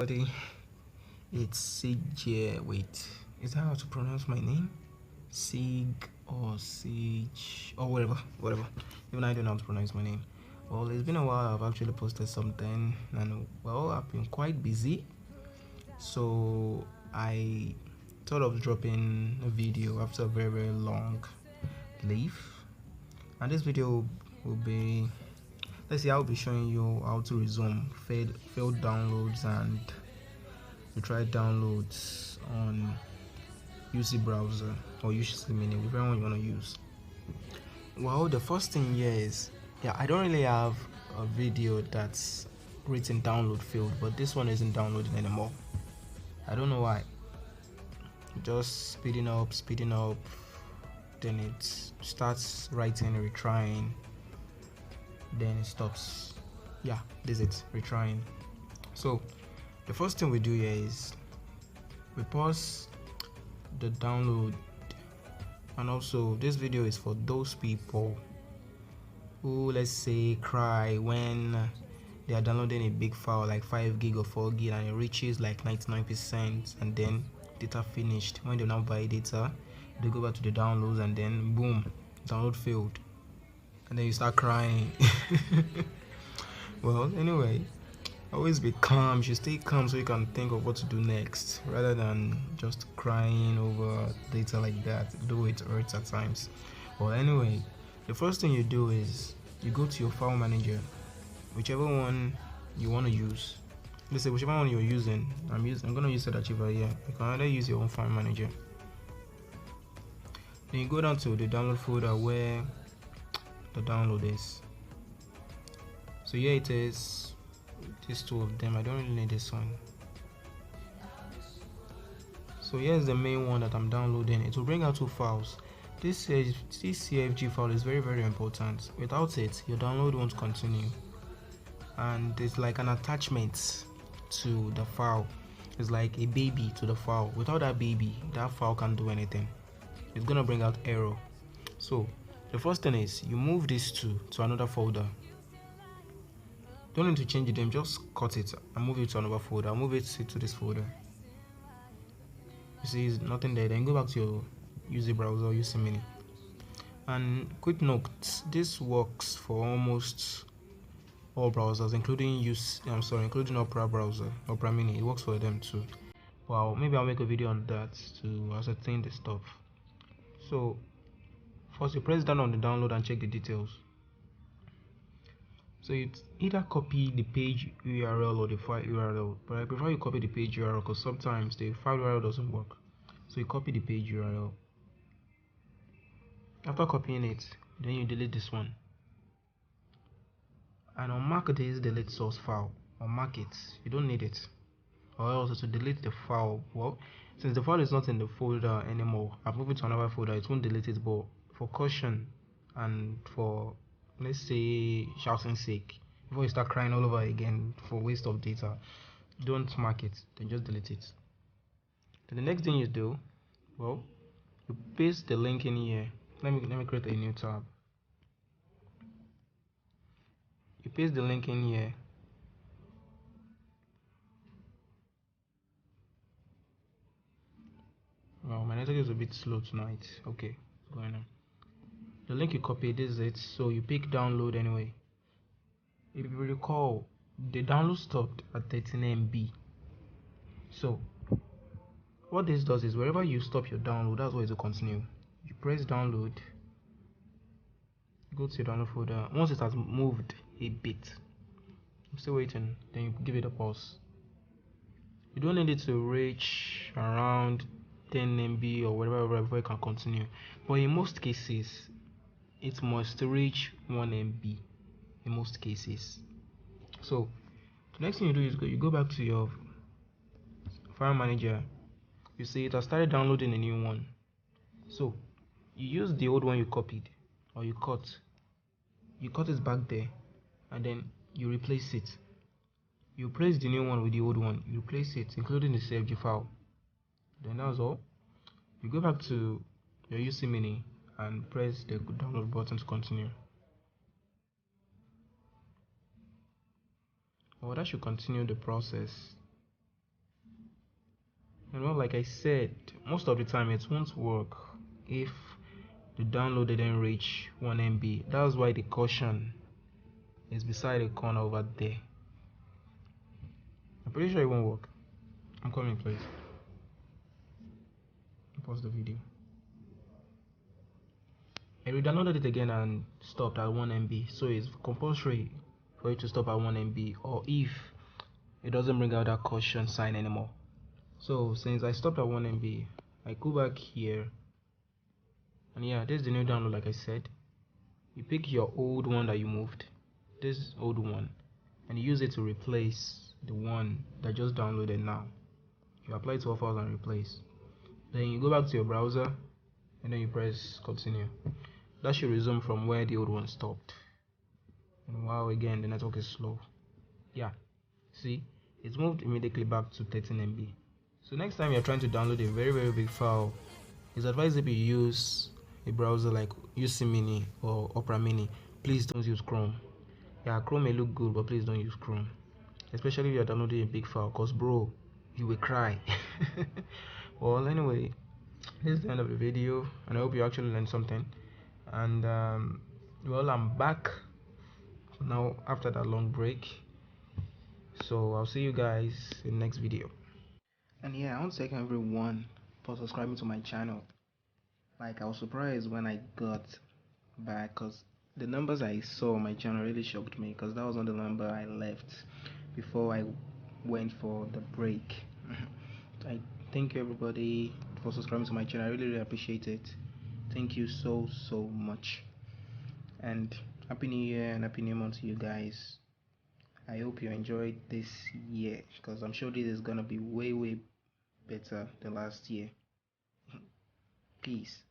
everybody, it's Sieg here. Wait, is that how to pronounce my name? Sieg or Sieg or whatever. Even I don't know how to pronounce my name. Well, it's been a while. I've actually posted something, and well, I've been quite busy, so I thought of dropping a video after a very long leave. And this video will be, let's see, I'll be showing you how to resume failed downloads and retry downloads on UC browser or UC mini, whichever one you want to use. Well, the first thing here is, I don't really have a video that's written download failed, but this one isn't downloading anymore. I don't know why. Just speeding up, then it starts writing retrying, then it stops. Yeah, this is it, retrying. So the first thing we do here is we pause the download, and also this video is for those people who, let's say, cry when they are downloading a big file like 5 gig or 4 gig and it reaches like 99% and then data finished. When they now buy data, they go back to the downloads and then boom, download failed, and then you start crying. Well, anyway, always be calm. You should stay calm so you can think of what to do next rather than just crying over data like that, though it hurts at times. Well, anyway, the first thing you do is you go to your file manager, whichever one you want to use. Let's say whichever one you're using. I'm going to use that achiever here. You can either use your own file manager. Then you go down to the download folder where the download is. So here it is. These two of them. I don't really need this one. So here's the main one that I'm downloading. It will bring out 2 files. This CFG file is very important. Without it, your download won't continue. And it's like an attachment to the file. It's like a baby to the file. Without that baby, that file can't do anything. It's gonna bring out error. So the first thing is you move these two to another folder. Don't need to change them, just cut it and move it to another folder. I'll move it to this folder. You see, there's nothing there. Then go back to your UC browser or UC mini. And quick note, this works for almost all browsers, including including Opera browser, Opera mini. It works for them too. Well, maybe I'll make a video on that to ascertain the stuff. So first you press down on the download and check the details. So you either copy the page URL or the file URL, but I prefer you copy the page URL because sometimes the file URL doesn't work. So you copy the page URL. After copying it, then you delete this one. And unmark this delete source file. Unmark it. You don't need it. Or else to delete the file. Well, since the file is not in the folder anymore, I've moved it to another folder. It won't delete it, but for caution and for, let's say, shouting sake, before you start crying all over again for waste of data, don't mark it. Then just delete it. Then the next thing you do, well, you paste the link in here. Let me create a new tab. You paste the link in here. Well, my network is a bit slow tonight. Okay, what's going on? The link you copied, this is it. So you pick download anyway. If you recall, the download stopped at 13 MB. So what this does is wherever you stop your download, that's where it will continue. You press download, go to your download folder. Once it has moved a bit, I'm still waiting, then you give it a pause. You don't need it to reach around 10 MB or whatever before you can continue, but in most cases it must reach 1 MB in most cases. So the next thing you do is you go back to your file manager. You see it has started downloading a new one. So you use the old one you copied or you cut it back there, and then you replace it. You place the new one with the old one, you replace it, including the CFG file. Then that's all. You go back to your UC mini and press the download button to continue. Well, that should continue the process. And well, like I said, most of the time it won't work if the download didn't reach 1 MB. That's why the caution is beside the corner over there. I'm pretty sure it won't work. I'm coming, please. Pause the video. I re-downloaded it again and stopped at 1 MB. So it's compulsory for it to stop at 1 MB, or if it doesn't bring out that caution sign anymore. So since I stopped at 1 MB, I go back here, and yeah, this is the new download. Like I said, you pick your old one that you moved, this old one, and you use it to replace the one that just downloaded now. You apply 12 hours and replace. Then you go back to your browser, and then you press continue. That should resume from where the old one stopped. And wow, again the network is slow. Yeah, see, it's moved immediately back to 13 MB. So next time you're trying to download a very big file, it's advisable you use a browser like UC Mini or Opera Mini. Please don't use Chrome. Yeah, Chrome may look good, but please don't use Chrome, especially if you're downloading a big file, cause bro, you will cry. Well, anyway, this is the end of the video, and I hope you actually learned something. And well, I'm back now after that long break, so I'll see you guys in the next video. And yeah, I want to thank everyone for subscribing to my channel. Like, I was surprised when I got back, because the numbers I saw on my channel really shocked me, because that was not the number I left before I went for the break. I thank you everybody for subscribing to my channel. I really appreciate it. Thank you so much, and happy new year and happy new month to you guys. I hope you enjoyed this year, because I'm sure this is gonna be way better than last year. Peace.